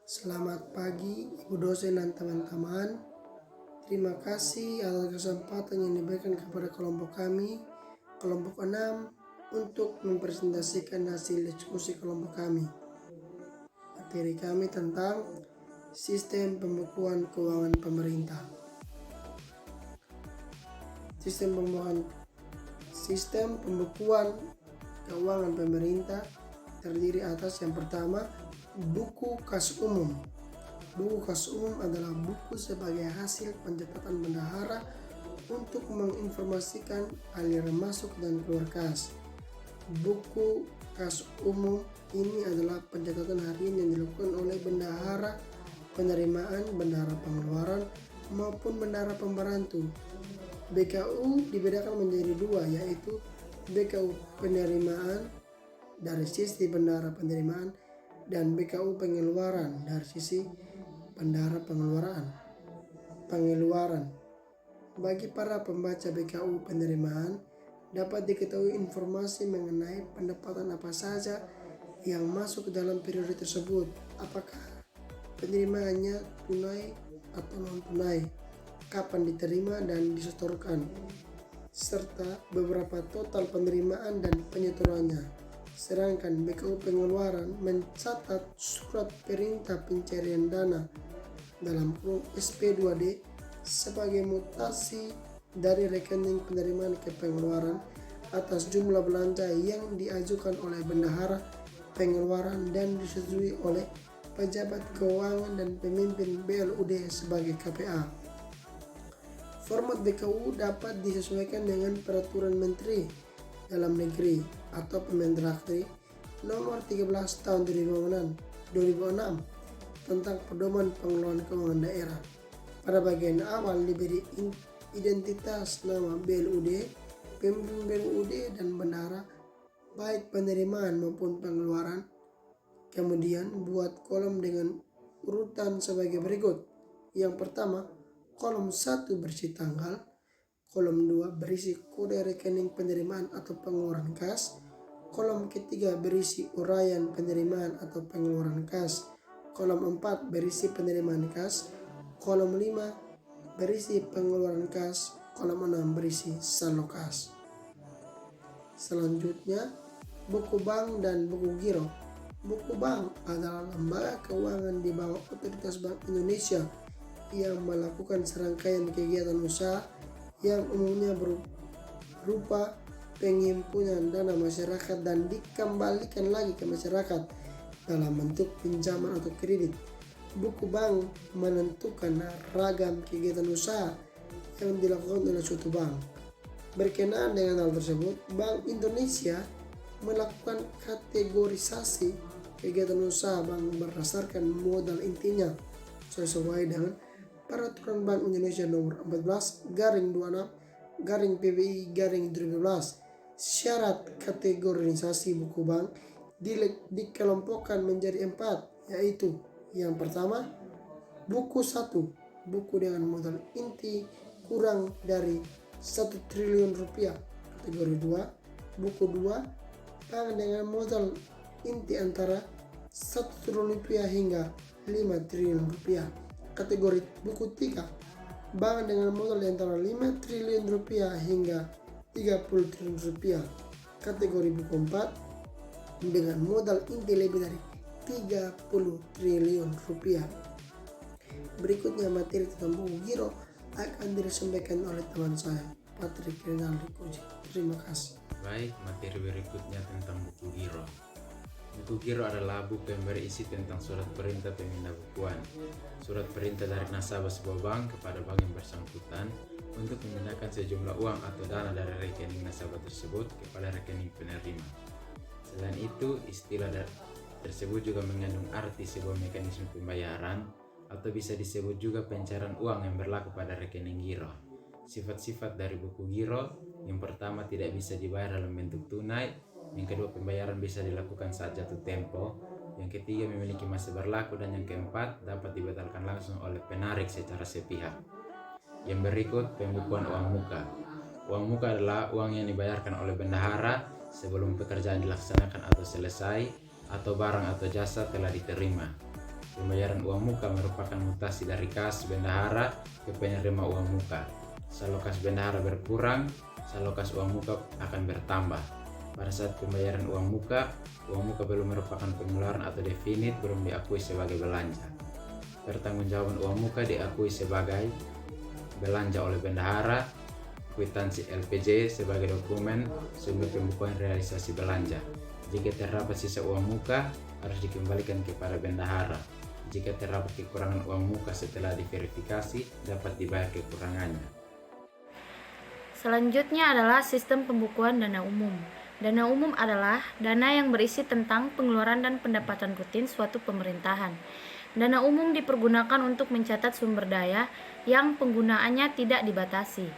Selamat pagi Ibu dosen dan teman-teman. Terima kasih atas kesempatan yang diberikan kepada kelompok kami, kelompok 6, untuk mempresentasikan hasil diskusi kelompok kami. Materi kami tentang sistem pembukuan keuangan pemerintah. Sistem pembukuan keuangan pemerintah terdiri atas yang pertama, buku kas umum. Buku kas umum adalah buku sebagai hasil pencatatan bendahara untuk menginformasikan aliran masuk dan keluar kas. Buku kas umum ini adalah pencatatan harian yang dilakukan oleh bendahara penerimaan, bendahara pengeluaran, maupun bendahara pembantu. BKU dibedakan menjadi dua, yaitu BKU penerimaan dari sisi bendahara penerimaan dan BKU pengeluaran dari sisi bendahara pengeluaran. Bagi para pembaca BKU penerimaan, dapat diketahui informasi mengenai pendapatan apa saja yang masuk dalam periode tersebut, apakah penerimaannya tunai atau non tunai, kapan diterima dan disetorkan, serta beberapa total penerimaan dan penyetorannya. Sedangkan BKU pengeluaran mencatat surat perintah pencairan dana dalam kurung SP2D sebagai mutasi dari rekening penerimaan ke pengeluaran atas jumlah belanja yang diajukan oleh bendahara pengeluaran dan disetujui oleh pejabat keuangan dan pemimpin BLUD sebagai KPA. Format BKU dapat disesuaikan dengan peraturan Menteri Dalam Negeri atau Permendagri nomor 13 tahun 2006 tentang pedoman pengelolaan keuangan daerah. Pada bagian awal diberi identitas nama BLUD, pemimpin BLUD dan bendahara baik penerimaan maupun pengeluaran. Kemudian buat kolom dengan urutan sebagai berikut. Yang pertama, kolom 1 berisi tanggal, kolom 2 berisi kode rekening penerimaan atau pengeluaran kas, kolom ketiga berisi uraian penerimaan atau pengeluaran kas, kolom 4 berisi penerimaan kas, kolom 5 berisi pengeluaran kas, kolom 6 berisi saldo kas. Selanjutnya, buku bank dan buku giro. Buku bank adalah lembaga keuangan di bawah Otoritas Bank Indonesia yang melakukan serangkaian kegiatan usaha yang umumnya berupa penghimpunan dana masyarakat dan dikembalikan lagi ke masyarakat dalam bentuk pinjaman atau kredit. Buku bank menentukan ragam kegiatan usaha yang dilakukan oleh suatu bank. Berkenaan dengan hal tersebut, Bank Indonesia melakukan kategorisasi kegiatan usaha bank berdasarkan modal intinya sesuai dengan Peraturan Bank Indonesia nomor 14/26/PBI/2012. Syarat kategorisasi buku bank dikelompokkan menjadi 4, yaitu yang pertama, buku 1, buku dengan modal inti kurang dari 1 triliun rupiah. Kategori 2, buku 2, bank dengan modal inti antara 1 triliun rupiah hingga 5 triliun rupiah. Kategori buku 3, bank dengan modal antara 5 triliun rupiah hingga 30 triliun rupiah. Kategori buku 4, dengan modal inti lebih dari 30 triliun rupiah. Berikutnya materi tentang buku giro akan disampaikan oleh teman saya, Patrick Rinaldi Koji. Terima kasih. Baik, materi berikutnya tentang buku giro. Buku giro adalah buku yang berisi tentang surat perintah pemindah bukuan. Surat perintah dari nasabah sebuah bank kepada bank yang bersangkutan untuk memindahkan sejumlah uang atau dana dari rekening nasabah tersebut kepada rekening penerima. Selain itu, istilah tersebut juga mengandung arti sebuah mekanisme pembayaran atau bisa disebut juga pencairan uang yang berlaku pada rekening giro. Sifat-sifat dari buku giro: yang pertama, tidak bisa dibayar dalam bentuk tunai. Yang kedua, pembayaran bisa dilakukan saat jatuh tempo. Yang ketiga, memiliki masa berlaku. Dan yang keempat, dapat dibatalkan langsung oleh penarik secara sepihak. Yang berikut, pembukuan uang muka. Uang muka adalah uang yang dibayarkan oleh bendahara sebelum pekerjaan dilaksanakan atau selesai, atau barang atau jasa telah diterima. Pembayaran uang muka merupakan mutasi dari kas bendahara ke penerima uang muka. Saldo kas bendahara berkurang, saldo kas uang muka akan bertambah. Pada saat pembayaran uang muka belum merupakan pengeluaran atau definit, belum diakui sebagai belanja. Pertanggungjawaban uang muka diakui sebagai belanja oleh bendahara, kwitansi LPJ sebagai dokumen sumber pembukuan realisasi belanja. Jika terdapat sisa uang muka, harus dikembalikan kepada bendahara. Jika terdapat kekurangan uang muka setelah diverifikasi, dapat dibayar kekurangannya. Selanjutnya adalah sistem pembukuan dana umum. Dana umum adalah dana yang berisi tentang pengeluaran dan pendapatan rutin suatu pemerintahan. Dana umum dipergunakan untuk mencatat sumber daya yang penggunaannya tidak dibatasi.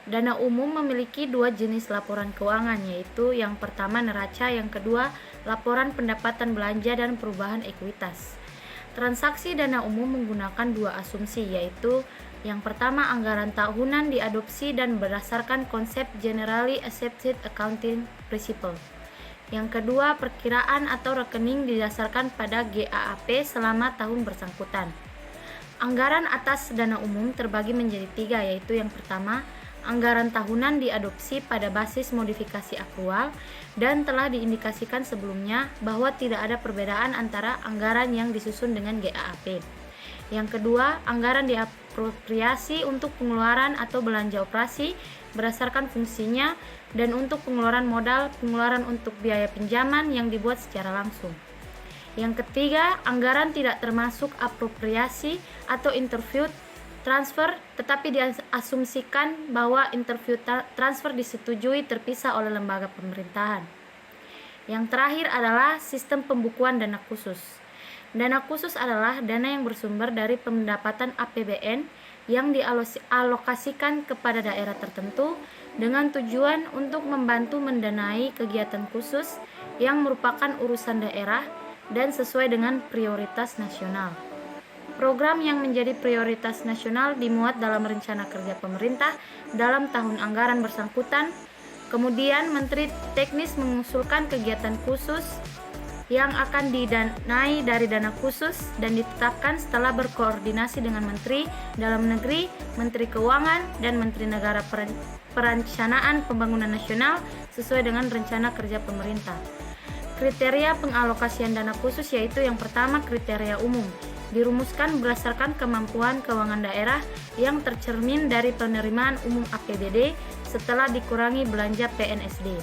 Dana umum memiliki dua jenis laporan keuangan, yaitu yang pertama neraca, yang kedua laporan pendapatan belanja dan perubahan ekuitas. Transaksi dana umum menggunakan dua asumsi, yaitu yang pertama anggaran tahunan diadopsi dan berdasarkan konsep Generally Accepted Accounting Principle. Yang kedua, perkiraan atau rekening didasarkan pada GAAP selama tahun bersangkutan. Anggaran atas dana umum terbagi menjadi tiga, yaitu yang pertama, anggaran tahunan diadopsi pada basis modifikasi akrual dan telah diindikasikan sebelumnya bahwa tidak ada perbedaan antara anggaran yang disusun dengan GAAP. Yang kedua, anggaran diapropriasi untuk pengeluaran atau belanja operasi berdasarkan fungsinya dan untuk pengeluaran modal, pengeluaran untuk biaya pinjaman yang dibuat secara langsung. Yang ketiga, anggaran tidak termasuk apropriasi atau interview transfer, tetapi diasumsikan bahwa interview transfer disetujui terpisah oleh lembaga pemerintahan. Yang terakhir adalah sistem pembukuan dana khusus. Dana khusus adalah dana yang bersumber dari pendapatan APBN yang dialokasikan kepada daerah tertentu dengan tujuan untuk membantu mendanai kegiatan khusus yang merupakan urusan daerah dan sesuai dengan prioritas nasional. Program yang menjadi prioritas nasional dimuat dalam rencana kerja pemerintah dalam tahun anggaran bersangkutan. Kemudian Menteri Teknis mengusulkan kegiatan khusus yang akan didanai dari dana khusus dan ditetapkan setelah berkoordinasi dengan Menteri Dalam Negeri, Menteri Keuangan, dan Menteri Negara Perencanaan Pembangunan Nasional sesuai dengan rencana kerja pemerintah. Kriteria pengalokasian dana khusus yaitu yang pertama, kriteria umum. Dirumuskan berdasarkan kemampuan keuangan daerah yang tercermin dari penerimaan umum APBD setelah dikurangi belanja PNSD.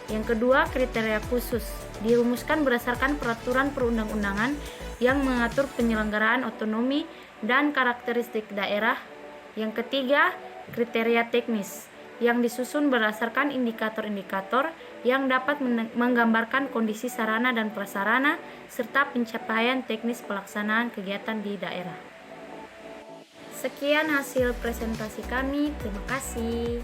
Yang kedua, kriteria khusus. Dirumuskan berdasarkan peraturan perundang-undangan yang mengatur penyelenggaraan otonomi dan karakteristik daerah. Yang ketiga, kriteria teknis yang disusun berdasarkan indikator-indikator yang dapat menggambarkan kondisi sarana dan prasarana serta pencapaian teknis pelaksanaan kegiatan di daerah. Sekian hasil presentasi kami, terima kasih.